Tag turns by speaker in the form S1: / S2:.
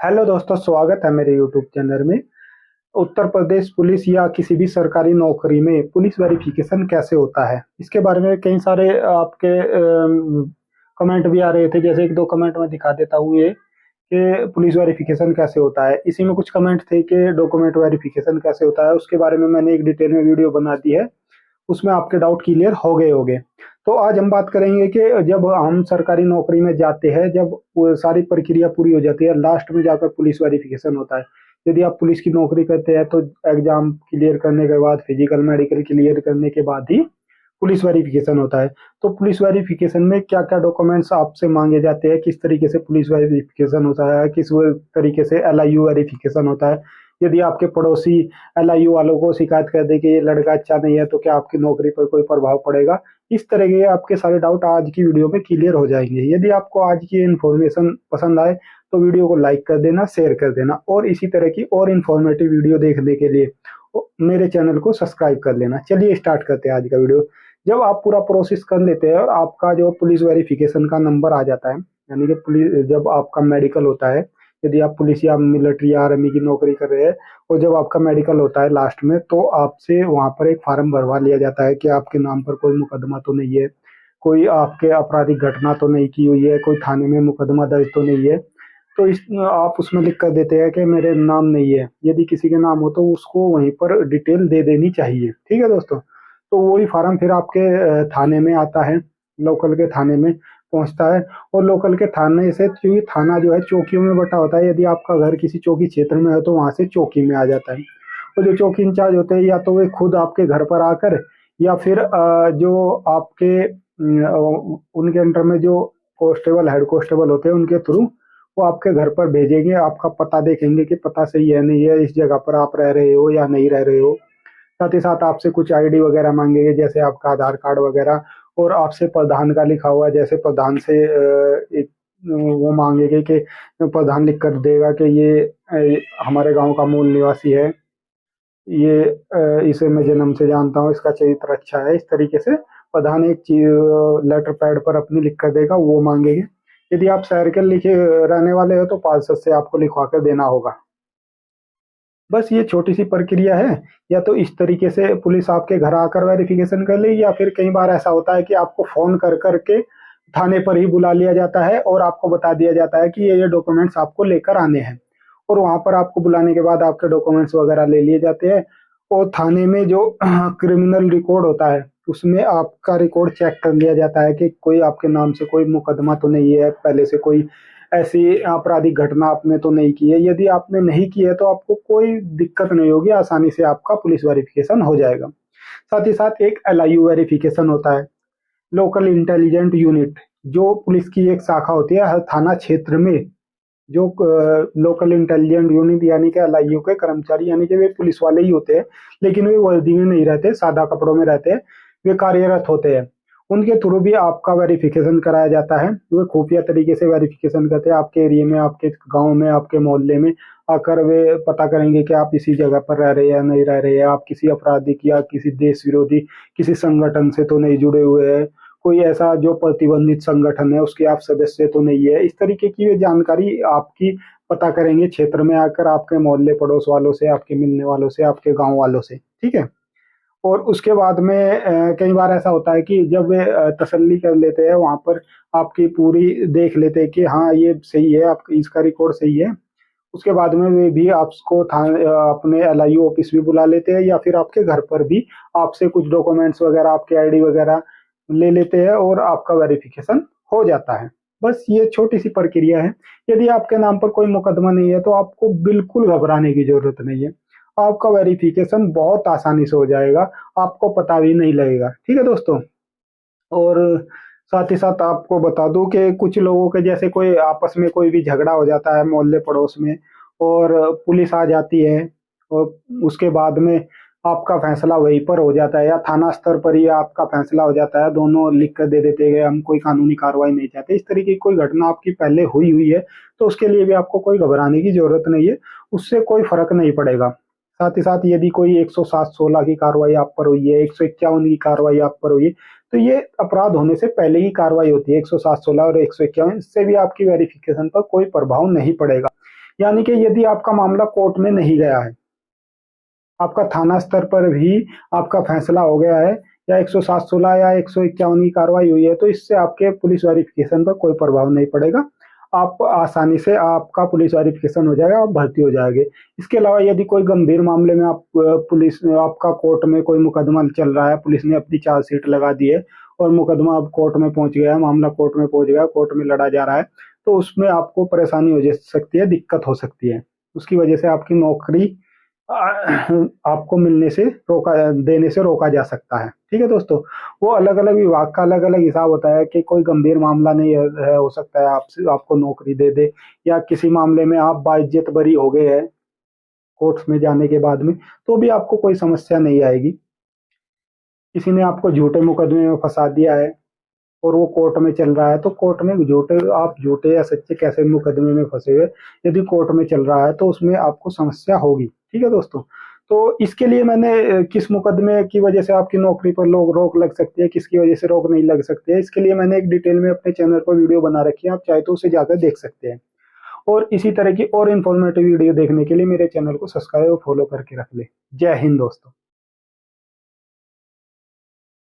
S1: Hello दोस्तों, स्वागत है मेरे यूट्यूब चैनल में। उत्तर प्रदेश पुलिस या किसी भी सरकारी नौकरी में पुलिस वेरिफिकेशन कैसे होता है, इसके बारे में कई सारे आपके कमेंट भी आ रहे थे। जैसे एक दो कमेंट में दिखा देता हूँ ये कि पुलिस वेरिफिकेशन कैसे होता है। इसी में कुछ कमेंट थे कि डॉक्यूमेंट वेरिफिकेशन कैसे होता है। उसके बारे में मैंने एक डिटेल में वीडियो बना दी है, उसमें आपके डाउट क्लियर हो गए होंगे। तो आज हम बात करेंगे कि जब हम सरकारी नौकरी में जाते हैं, जब वो सारी प्रक्रिया पूरी हो जाती है, लास्ट में जाकर पुलिस वेरिफिकेशन होता है। यदि आप पुलिस की नौकरी करते हैं तो एग्जाम क्लियर करने के बाद, फिजिकल मेडिकल क्लियर करने के बाद ही पुलिस वेरिफिकेशन होता है। तो पुलिस वेरिफिकेशन में क्या क्या डॉक्यूमेंट्स आपसे मांगे जाते हैं, किस तरीके से पुलिस वेरिफिकेशन होता है, किस तरीके से एलआईयू वेरिफिकेशन होता है। यदि आपके पड़ोसी एलआईयू वालों को शिकायत कर दे कि ये लड़का अच्छा नहीं है, तो क्या आपकी नौकरी पर कोई प्रभाव पड़ेगा। इस तरह के आपके सारे डाउट आज की वीडियो में क्लियर हो जाएंगे। यदि आपको आज की इन्फॉर्मेशन पसंद आए तो वीडियो को लाइक कर देना, शेयर कर देना, और इसी तरह की और इन्फॉर्मेटिव वीडियो देखने के लिए मेरे चैनल को सब्सक्राइब कर लेना। चलिए स्टार्ट करते हैं आज का वीडियो। जब आप पूरा प्रोसेस कर लेते हैं और आपका जो पुलिस वेरिफिकेशन का नंबर आ जाता है, यानी कि पुलिस जब आपका मेडिकल होता है, यदि आप पुलिस या मिलिट्री या आर्मी की नौकरी कर रहे हैं और जब आपका मेडिकल होता है लास्ट में, तो आपसे वहां पर एक फॉर्म भरवा लिया जाता है कि आपके नाम पर कोई मुकदमा तो नहीं है, कोई आपके आपराधिक घटना तो नहीं की हुई है, कोई थाने में मुकदमा दर्ज तो नहीं है। तो इस आप उसमें लिख कर देते हैं कि मेरे नाम नहीं है। यदि किसी के नाम हो तो उसको वहीं पर डिटेल दे देनी चाहिए। ठीक है दोस्तों। तो वही फार्म फिर आपके थाने में आता है, लोकल के थाने में पहुंचता है। और लोकल के थाने से, क्योंकि थाना जो है चौकियों में बटा होता है, यदि आपका घर किसी चौकी क्षेत्र में है तो वहां से चौकी में आ जाता है। और जो चौकी इंचार्ज होते हैं, या तो वे खुद आपके घर पर आकर, या फिर जो आपके उनके अंडर में जो कांस्टेबल, हेड कांस्टेबल होते हैं, उनके थ्रू वो आपके घर पर भेजेंगे। आपका पता देखेंगे कि पता सही है नहीं है, इस जगह पर आप रह रहे हो या नहीं रह रहे हो। साथ ही साथ आपसे कुछ आईडी वगैरह मांगेंगे, जैसे आपका आधार कार्ड वगैरह। और आपसे प्रधान का लिखा हुआ है, जैसे प्रधान से एक वो मांगेंगे कि प्रधान लिख कर देगा कि ये हमारे गांव का मूल निवासी है, ये इसे मैं जन्म से जानता हूँ, इसका चरित्र अच्छा है। इस तरीके से प्रधान एक लेटर पैड पर अपनी लिख कर देगा, वो मांगेंगे। यदि आप शहर के लिखे रहने वाले हो तो पार्षद से आपको लिखवा कर देना होगा। बस ये छोटी सी प्रक्रिया है। या तो इस तरीके से पुलिस आपके घर आकर वेरिफिकेशन कर ले, या फिर कई बार ऐसा होता है कि आपको फोन कर करके थाने पर ही बुला लिया जाता है और आपको बता दिया जाता है कि ये डॉक्यूमेंट्स आपको लेकर आने हैं। और वहां पर आपको बुलाने के बाद आपके डॉक्यूमेंट्स वगैरह ले लिए जाते हैं। और थाने में जो क्रिमिनल रिकॉर्ड होता है, उसमें आपका रिकॉर्ड चेक कर लिया जाता है कि कोई आपके नाम से कोई मुकदमा तो नहीं है, पहले से कोई ऐसी आपराधिक घटना आपने तो नहीं की है। यदि आपने नहीं की है तो आपको कोई दिक्कत नहीं होगी, आसानी से आपका पुलिस वेरिफिकेशन हो जाएगा। साथ ही साथ एक एलआईयू वेरिफिकेशन होता है, लोकल इंटेलिजेंट यूनिट। जो पुलिस की एक शाखा होती है हर थाना क्षेत्र में। जो लोकल इंटेलिजेंट यूनिट यानी कि एलआईयू के कर्मचारी, यानी कि वे पुलिस वाले ही होते हैं, लेकिन वे वर्दी में नहीं रहते, सादा कपड़ों में रहते हैं, वे कार्यरत होते हैं। उनके थ्रू भी आपका वेरिफिकेशन कराया जाता है। वे खुफिया तरीके से वेरिफिकेशन करते हैं, आपके एरिया में, आपके गांव में, आपके मोहल्ले में आकर वे पता करेंगे कि आप इसी जगह पर रह रहे हैं या नहीं रह रहे हैं, आप किसी आपराधिक या किसी देश विरोधी किसी संगठन से तो नहीं जुड़े हुए हैं, कोई ऐसा जो प्रतिबंधित संगठन है उसके आप सदस्य तो नहीं है। इस तरीके की वे जानकारी आपकी पता करेंगे क्षेत्र में आकर, आपके मोहल्ले पड़ोस वालों से, आपके मिलने वालों से, आपके गांव वालों से। ठीक है। और उसके बाद में कई बार ऐसा होता है कि जब वे तसल्ली कर लेते हैं, वहां पर आपकी पूरी देख लेते हैं कि हाँ ये सही है, आपका इसका रिकॉर्ड सही है। उसके बाद में वे भी आपको अपने एलआईयू ऑफिस भी बुला लेते हैं, या फिर आपके घर पर भी आपसे कुछ डॉक्यूमेंट्स वगैरह, आपके आईडी वगैरह ले लेते हैं और आपका वेरिफिकेशन हो जाता है। बस ये छोटी सी प्रक्रिया है। यदि आपके नाम पर कोई मुकदमा नहीं है तो आपको बिल्कुल घबराने की जरूरत नहीं है। आपका वेरिफिकेशन बहुत आसानी से हो जाएगा, आपको पता भी नहीं लगेगा। ठीक है दोस्तों। और साथ ही साथ आपको बता दूं कि कुछ लोगों के, जैसे कोई आपस में कोई भी झगड़ा हो जाता है मोहल्ले पड़ोस में, और पुलिस आ जाती है, और उसके बाद में आपका फैसला वहीं पर हो जाता है, या थाना स्तर पर ही आपका फैसला हो जाता है, दोनों लिख कर दे देते हैं हम कोई कानूनी कार्रवाई नहीं चाहते। इस तरीके की कोई घटना आपकी पहले हुई हुई है तो उसके लिए भी आपको कोई घबराने की जरूरत नहीं है, उससे कोई फर्क नहीं पड़ेगा। साथ ही साथ यदि कोई 107-16 की कार्रवाई आप पर हुई है, 151 की कार्रवाई आप पर हुई है, तो ये अपराध होने से पहले ही कार्रवाई होती है। 107-16 और 151, इससे भी आपकी वेरिफिकेशन पर कोई प्रभाव नहीं पड़ेगा। यानी कि यदि आपका मामला कोर्ट में नहीं गया है, आपका थाना स्तर पर भी आपका फैसला हो गया है, या 107-16 या 151 की कार्रवाई हुई है, तो इससे आपके पुलिस वेरिफिकेशन पर कोई प्रभाव नहीं पड़ेगा। आप आसानी से आपका पुलिस वेरिफिकेशन हो जाएगा, आप भर्ती हो जाएंगे। इसके अलावा यदि कोई गंभीर मामले में आप पुलिस आपका कोर्ट में कोई मुकदमा चल रहा है, पुलिस ने अपनी चार्जशीट लगा दी है और मुकदमा अब कोर्ट में पहुंच गया है, मामला कोर्ट में पहुंच गया, कोर्ट में लड़ा जा रहा है, तो उसमें आपको परेशानी हो सकती है, दिक्कत हो सकती है। उसकी वजह से आपकी नौकरी आपको मिलने से रोका देने से रोका जा सकता है। ठीक है दोस्तों, वो अलग अलग विभाग का अलग अलग हिसाब होता है कि कोई गंभीर मामला नहीं है, हो सकता है आपसे आपको नौकरी दे दे, या किसी मामले में आप बाइज्जत बरी हो गए हैं कोर्ट्स में जाने के बाद में, तो भी आपको कोई समस्या नहीं आएगी। किसी ने आपको झूठे मुकदमे में फंसा दिया है और वो कोर्ट में चल रहा है, तो कोर्ट में आप झूठे या सच्चे कैसे मुकदमे में फंसे हुए, यदि कोर्ट में चल रहा है तो उसमें आपको समस्या होगी। ठीक है दोस्तों, तो इसके लिए मैंने किस मुकदमे की वजह से आपकी नौकरी पर लोग रोक लग सकती है, किसकी वजह से रोक नहीं लग सकती है, इसके लिए मैंने एक डिटेल में अपने चैनल पर वीडियो बना रखी है, आप चाहे तो उसे जाकर देख सकते हैं। और इसी तरह की और इन्फॉर्मेटिव वीडियो देखने के लिए मेरे चैनल को सब्सक्राइब और फॉलो करके रख ले। जय हिंद दोस्तों।